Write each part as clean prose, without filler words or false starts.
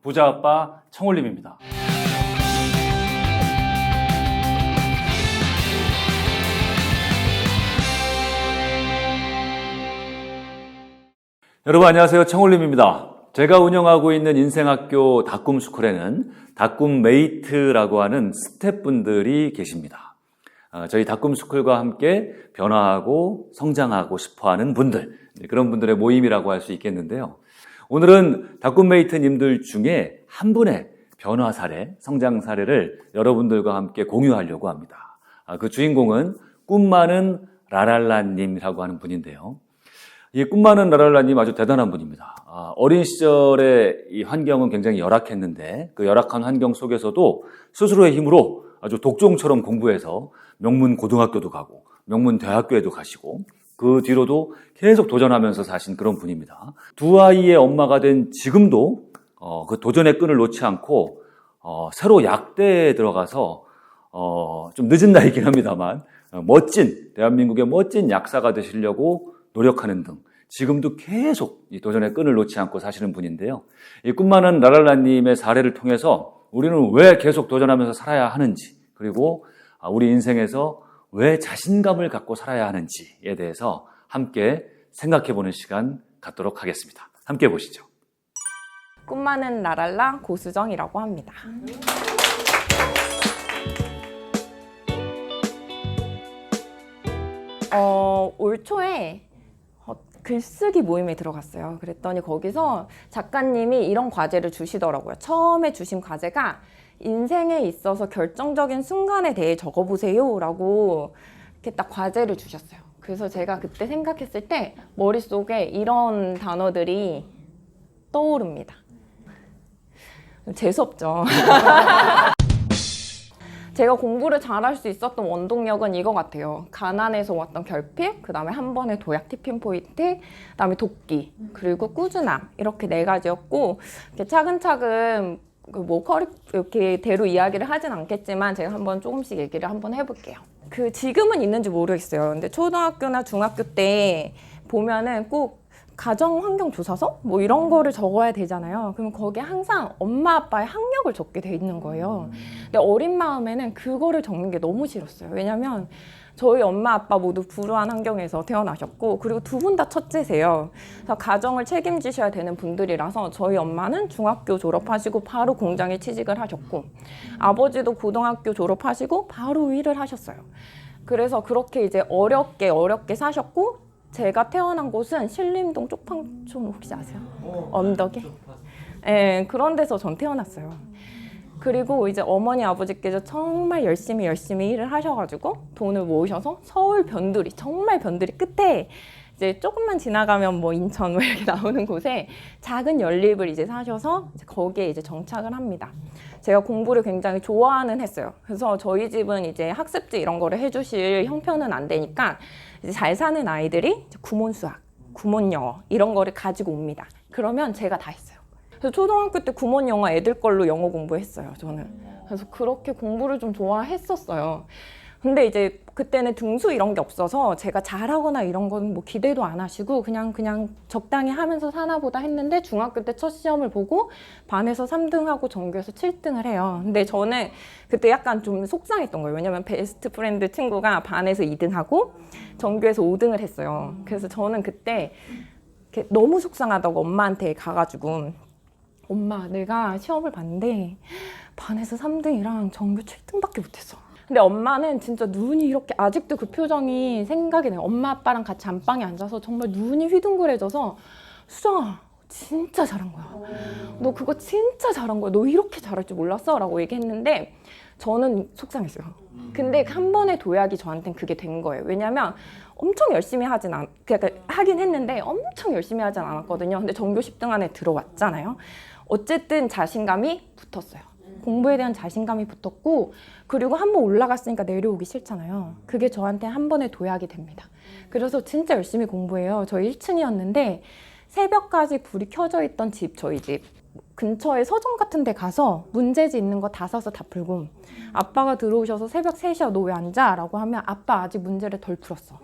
부자 아빠 청홀림입니다. 여러분 안녕하세요. 청홀림입니다. 제가 운영하고 있는 인생학교 닭꿈스쿨에는 닭꿈메이트라고 하는 스태프분들이 계십니다. 저희 닭꿈스쿨과 함께 변화하고 성장하고 싶어하는 분들, 그런 분들의 모임이라고 할 수 있겠는데요. 오늘은 닭꿈메이트님들 중에 한 분의 변화 사례, 성장 사례를 여러분들과 함께 공유하려고 합니다. 그 주인공은 꿈 많은 라랄라님이라고 하는 분인데요. 이 꿈 많은 라랄라님 아주 대단한 분입니다. 어린 시절에 이 환경은 굉장히 열악했는데 그 열악한 환경 속에서도 스스로의 힘으로 아주 독종처럼 공부해서 명문 고등학교도 가고 명문 대학교에도 가시고 그 뒤로도 계속 도전하면서 사신 그런 분입니다. 두 아이의 엄마가 된 지금도 그 도전의 끈을 놓지 않고 새로 약대에 들어가서 좀 늦은 나이긴 합니다만 멋진 대한민국의 멋진 약사가 되시려고 노력하는 등 지금도 계속 이 도전의 끈을 놓지 않고 사시는 분인데요. 이 꿈 많은 라랄라님의 사례를 통해서 우리는 왜 계속 도전하면서 살아야 하는지, 그리고 우리 인생에서 왜 자신감을 갖고 살아야 하는지에 대해서 함께 생각해보는 시간 갖도록 하겠습니다. 함께 보시죠. 꿈 많은 라랄라 고수정이라고 합니다. 올 초에 글쓰기 모임에 들어갔어요. 그랬더니 거기서 작가님이 이런 과제를 주시더라고요. 처음에 주신 과제가 인생에 있어서 결정적인 순간에 대해 적어보세요 라고 이렇게 딱 과제를 주셨어요. 그래서 제가 그때 생각했을 때 머릿속에 이런 단어들이 떠오릅니다. 재수없죠. 제가 공부를 잘할 수 있었던 원동력은 이거 같아요. 가난에서 왔던 결핍, 그 다음에 한 번의 도약 티핑 포인트, 그 다음에 돕기, 그리고 꾸준함, 이렇게 네 가지였고, 이렇게 차근차근 이렇게 대로 이야기를 하진 않겠지만 제가 한번 조금씩 얘기를 한번 해볼게요. 지금은 있는지 모르겠어요. 근데 초등학교나 중학교 때 보면은 꼭 가정환경조사서? 뭐 이런 거를 적어야 되잖아요. 그럼 거기에 항상 엄마 아빠의 학력을 적게 돼 있는 거예요. 근데 어린 마음에는 그거를 적는 게 너무 싫었어요. 왜냐면 저희 엄마 아빠 모두 불우한 환경에서 태어나셨고, 그리고 두 분 다 첫째세요. 그래서 가정을 책임지셔야 되는 분들이라서 저희 엄마는 중학교 졸업하시고 바로 공장에 취직을 하셨고, 아버지도 고등학교 졸업하시고 바로 일을 하셨어요. 그래서 그렇게 이제 어렵게 사셨고, 제가 태어난 곳은 신림동 쪽방촌 혹시 아세요? 언덕에? 네, 그런 데서 전 태어났어요. 그리고 이제 어머니 아버지께서 정말 열심히 일을 하셔가지고 돈을 모으셔서 서울 변두리, 정말 변두리 끝에 이제 조금만 지나가면 뭐 인천 뭐 이렇게 나오는 곳에 작은 연립을 이제 사셔서 이제 거기에 이제 정착을 합니다. 제가 공부를 굉장히 좋아하는 했어요. 그래서 저희 집은 이제 학습지 이런 거를 해주실 형편은 안 되니까 이제 잘 사는 아이들이 구몬 수학, 구몬 영어 이런 거를 가지고 옵니다. 그러면 제가 다 했어요. 그래서 초등학교 때 구몬 영어 애들 걸로 영어 공부했어요, 저는. 그래서 그렇게 공부를 좀 좋아했었어요. 근데 이제 그때는 등수 이런 게 없어서 제가 잘하거나 이런 건 뭐 기대도 안 하시고 그냥 적당히 하면서 사나 보다 했는데, 중학교 때 첫 시험을 보고 반에서 3등하고 전교에서 7등을 해요. 근데 저는 그때 약간 좀 속상했던 거예요. 왜냐면 베스트 프렌드 친구가 반에서 2등하고 전교에서 5등을 했어요. 그래서 저는 그때 너무 속상하다고 엄마한테 가가지고, 엄마, 내가 시험을 봤는데 반에서 3등이랑 전교 7등밖에 못했어. 근데 엄마는 진짜 눈이 이렇게, 아직도 그 표정이 생각이 나요. 엄마 아빠랑 같이 안방에 앉아서 정말 눈이 휘둥그레져서, 수정아 진짜 잘한 거야. 너 그거 진짜 잘한 거야. 너 이렇게 잘할 줄 몰랐어 라고 얘기했는데 저는 속상했어요. 근데 한 번의 도약이 저한테는 그게 된 거예요. 왜냐면 엄청 열심히 그러니까 하긴 했는데 엄청 열심히 하진 않았거든요. 근데 전교 10등 안에 들어왔잖아요. 어쨌든 자신감이 붙었어요. 공부에 대한 자신감이 붙었고, 그리고 한 번 올라갔으니까 내려오기 싫잖아요. 그게 저한테 한 번의 도약이 됩니다. 그래서 진짜 열심히 공부해요. 저 1층이었는데 새벽까지 불이 켜져 있던 저희 집 근처에 서점 같은 데 가서 문제지 있는 거 다 사서 다 풀고, 아빠가 들어오셔서 새벽 3시야 너 왜 앉아? 라고 하면 아빠 아직 문제를 덜 풀었어.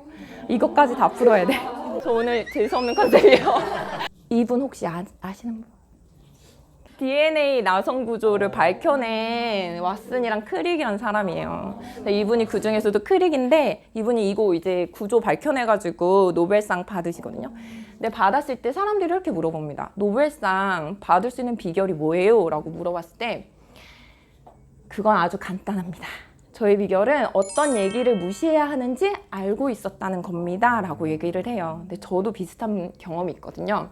이것까지 다 풀어야 돼. 저 오늘 재수없는 컨셉이에요. 이분 혹시 아시는 분? DNA 나선 구조를 밝혀낸 왓슨이랑 크릭이라는 사람이에요. 이분이 그 중에서도 크릭인데 이분이 이거 이제 구조 밝혀내가지고 노벨상 받으시거든요. 근데 받았을 때 사람들이 이렇게 물어봅니다. 노벨상 받을 수 있는 비결이 뭐예요? 라고 물어봤을 때 그건 아주 간단합니다. 저의 비결은 어떤 얘기를 무시해야 하는지 알고 있었다는 겁니다. 라고 얘기를 해요. 근데 저도 비슷한 경험이 있거든요.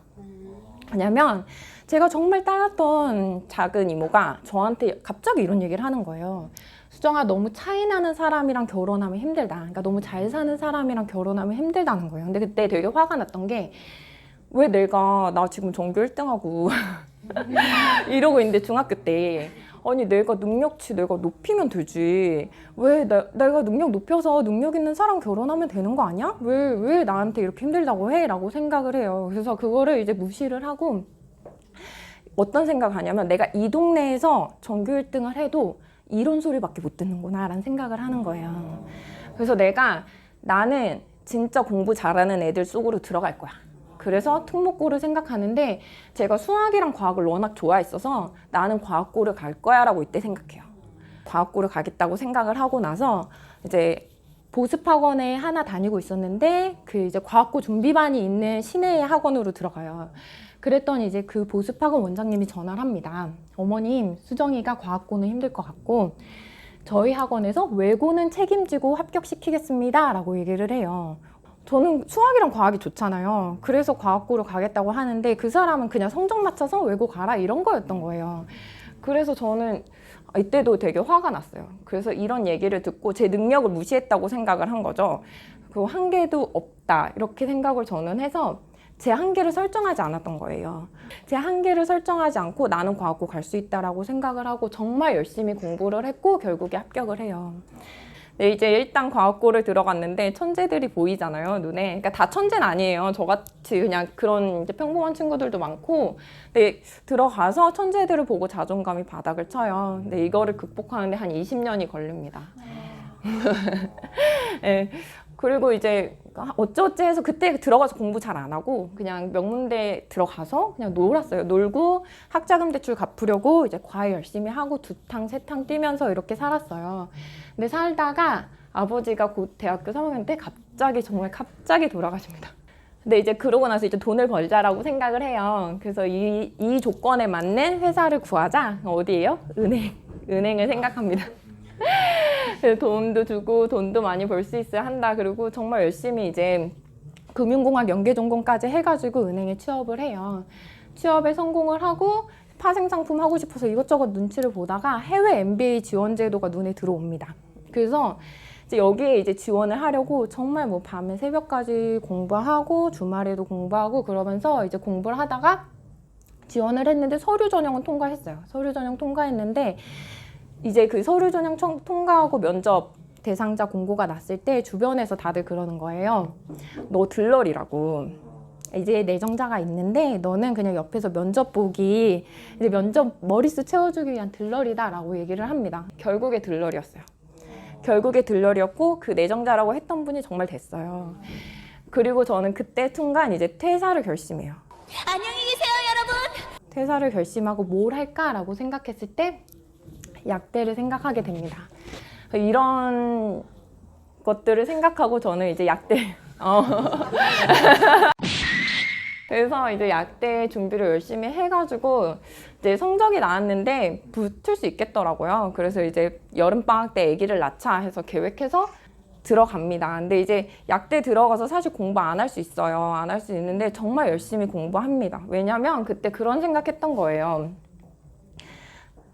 왜냐면 제가 정말 따랐던 작은 이모가 저한테 갑자기 이런 얘기를 하는 거예요. 수정아, 너무 차이 나는 사람이랑 결혼하면 힘들다. 그러니까 너무 잘 사는 사람이랑 결혼하면 힘들다는 거예요. 근데 그때 되게 화가 났던 게 왜 나 지금 전교 1등하고 이러고 있는데 중학교 때 아니 내가 능력치 내가 높이면 되지. 왜 내가 능력 높여서 능력 있는 사람 결혼하면 되는 거 아니야? 왜 나한테 이렇게 힘들다고 해? 라고 생각을 해요. 그래서 그거를 이제 무시를 하고 어떤 생각을 하냐면 내가 이 동네에서 전교 1등을 해도 이런 소리밖에 못 듣는구나 라는 생각을 하는 거예요. 그래서 나는 진짜 공부 잘하는 애들 속으로 들어갈 거야. 그래서 특목고를 생각하는데 제가 수학이랑 과학을 워낙 좋아했어서 나는 과학고를 갈 거야 라고 이때 생각해요. 과학고를 가겠다고 생각을 하고 나서 이제 보습학원에 하나 다니고 있었는데 그 이제 과학고 준비반이 있는 시내의 학원으로 들어가요. 그랬더니 이제 그 보습학원 원장님이 전화를 합니다. 어머님, 수정이가 과학고는 힘들 것 같고 저희 학원에서 외고는 책임지고 합격시키겠습니다 라고 얘기를 해요. 저는 수학이랑 과학이 좋잖아요. 그래서 과학고를 가겠다고 하는데 그 사람은 그냥 성적 맞춰서 외고 가라 이런 거였던 거예요. 그래서 저는 이때도 되게 화가 났어요. 그래서 이런 얘기를 듣고 제 능력을 무시했다고 생각을 한 거죠. 그 한계도 없다 이렇게 생각을 저는 해서 제 한계를 설정하지 않았던 거예요. 제 한계를 설정하지 않고 나는 과학고 갈 수 있다라고 생각을 하고 정말 열심히 공부를 했고 결국에 합격을 해요. 네, 이제 일단 과학고를 들어갔는데 천재들이 보이잖아요, 눈에. 그러니까 다 천재는 아니에요. 저같이 그냥 그런 이제 평범한 친구들도 많고. 근데 들어가서 천재들을 보고 자존감이 바닥을 쳐요. 근데 이거를 극복하는데 한 20년이 걸립니다. 네. 그리고 이제 어쩌어찌 해서 그때 들어가서 공부 잘 안 하고 그냥 명문대 들어가서 그냥 놀았어요. 놀고 학자금 대출 갚으려고 이제 과외 열심히 하고 2탕, 3탕 뛰면서 이렇게 살았어요. 근데 살다가 아버지가 곧 대학교 3학년 때 정말 갑자기 돌아가십니다. 근데 이제 그러고 나서 이제 돈을 벌자라고 생각을 해요. 그래서 이 조건에 맞는 회사를 구하자. 어디예요? 은행을 생각합니다. 돈도 주고 돈도 많이 벌 수 있어야 한다. 그리고 정말 열심히 이제 금융공학 연계전공까지 해가지고 은행에 취업을 해요. 취업에 성공을 하고 파생상품 하고 싶어서 이것저것 눈치를 보다가 해외 MBA 지원 제도가 눈에 들어옵니다. 그래서 이제 여기에 이제 지원을 하려고 정말 뭐 밤에 새벽까지 공부하고 주말에도 공부하고 그러면서 이제 공부를 하다가 지원을 했는데 서류 전형은 통과했어요. 서류 전형 통과했는데 이제 그 서류 전형 통과하고 면접 대상자 공고가 났을 때 주변에서 다들 그러는 거예요. 너 들러리라고. 이제 내정자가 있는데 너는 그냥 옆에서 면접 보기, 이제 면접 머릿수 채워주기 위한 들러리다라고 얘기를 합니다. 결국에 들러리였어요. 결국에 들러리였고 그 내정자라고 했던 분이 정말 됐어요. 그리고 저는 그때 순간 이제 퇴사를 결심해요. 안녕히 계세요, 여러분. 퇴사를 결심하고 뭘 할까라고 생각했을 때 약대를 생각하게 됩니다. 이런 것들을 생각하고 저는 이제 그래서 이제 약대 준비를 열심히 해가지고 이제 성적이 나왔는데 붙을 수 있겠더라고요. 그래서 이제 여름방학 때 아기를 낳자 해서 계획해서 들어갑니다. 근데 이제 약대 들어가서 사실 공부 안 할 수 있어요. 안 할 수 있는데 정말 열심히 공부합니다. 왜냐면 그때 그런 생각했던 거예요.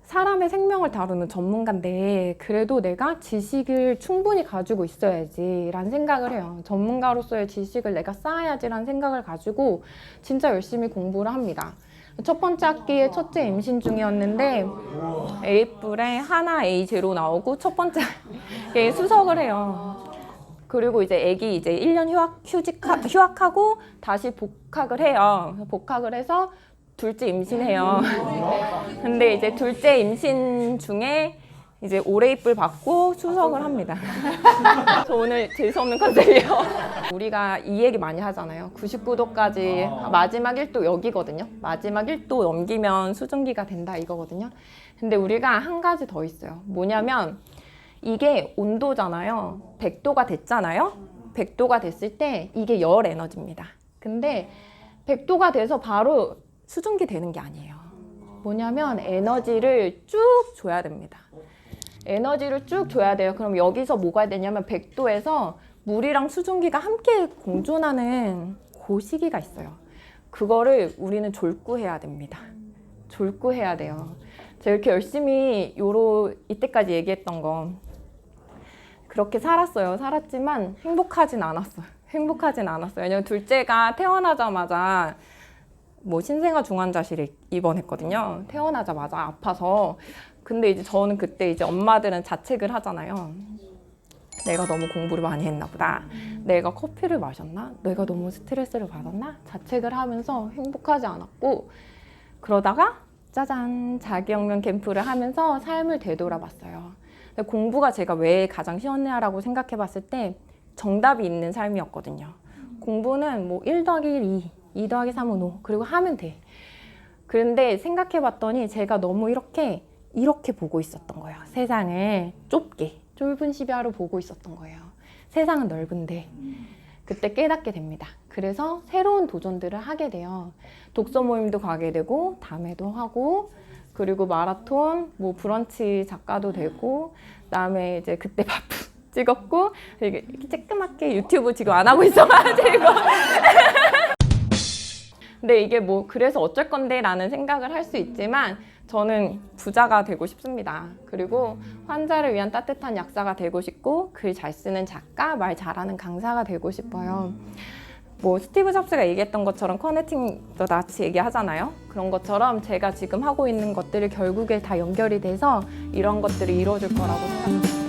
사람의 생명을 다루는 전문가인데 그래도 내가 지식을 충분히 가지고 있어야지 라는 생각을 해요. 전문가로서의 지식을 내가 쌓아야지 라는 생각을 가지고 진짜 열심히 공부를 합니다. 첫 번째 학기에 첫째 임신 중이었는데 A뿔에 하나 A0 나오고 첫 번째 수석을 해요. 그리고 이제 애기 이제 1년 휴학하고 다시 복학을 해요. 복학을 해서 둘째 임신해요. 근데 이제 둘째 임신 중에 이제 올해입을 받고 수석을 합니다. 저 오늘 재수없는 컨셉이에요. 우리가 이 얘기 많이 하잖아요. 99도까지 마지막 1도 여기거든요. 마지막 1도 넘기면 수증기가 된다 이거거든요. 근데 우리가 한 가지 더 있어요. 뭐냐면 이게 온도잖아요. 100도가 됐잖아요. 100도가 됐을 때 이게 열 에너지입니다. 근데 100도가 돼서 바로 수증기 되는 게 아니에요. 뭐냐면 에너지를 쭉 줘야 됩니다. 에너지를 쭉 줘야 돼요. 그럼 여기서 뭐가 되냐면 100도에서 물이랑 수증기가 함께 공존하는 그 시기가 있어요. 그거를 우리는 졸구해야 됩니다. 졸구해야 돼요. 제가 이렇게 열심히 이때까지 얘기했던 거 그렇게 살았어요. 살았지만 행복하진 않았어요. 행복하진 않았어요. 왜냐면 둘째가 태어나자마자 신생아 중환자실에 입원했거든요. 태어나자마자 아파서. 근데 이제 저는 그때 이제 엄마들은 자책을 하잖아요. 내가 너무 공부를 많이 했나 보다. 내가 커피를 마셨나? 내가 너무 스트레스를 받았나? 자책을 하면서 행복하지 않았고, 그러다가 짜잔, 자기혁명 캠프를 하면서 삶을 되돌아봤어요. 공부가 제가 왜 가장 시원하라고 생각해 봤을 때 정답이 있는 삶이었거든요. 공부는 1 더하기 1, 2 더하기 3은 5, 그리고 하면 돼. 그런데 생각해 봤더니 제가 너무 이렇게 보고 있었던 거예요. 세상을 좁은 시야로 보고 있었던 거예요. 세상은 넓은데. 그때 깨닫게 됩니다. 그래서 새로운 도전들을 하게 돼요. 독서 모임도 가게 되고, 담회도 하고, 그리고 마라톤, 브런치 작가도 되고, 그다음에 이제 그때 바쁘 찍었고, 이렇게 쬐끄맣게 유튜브 지금 안 하고 있어가지고. 근데 이게 그래서 어쩔 건데 라는 생각을 할 수 있지만, 저는 부자가 되고 싶습니다. 그리고 환자를 위한 따뜻한 약사가 되고 싶고, 글 잘 쓰는 작가, 말 잘하는 강사가 되고 싶어요. 스티브 잡스가 얘기했던 것처럼 커넥팅 더 다츠 얘기하잖아요. 그런 것처럼 제가 지금 하고 있는 것들이 결국에 다 연결이 돼서 이런 것들이 이루어질 거라고 생각합니다.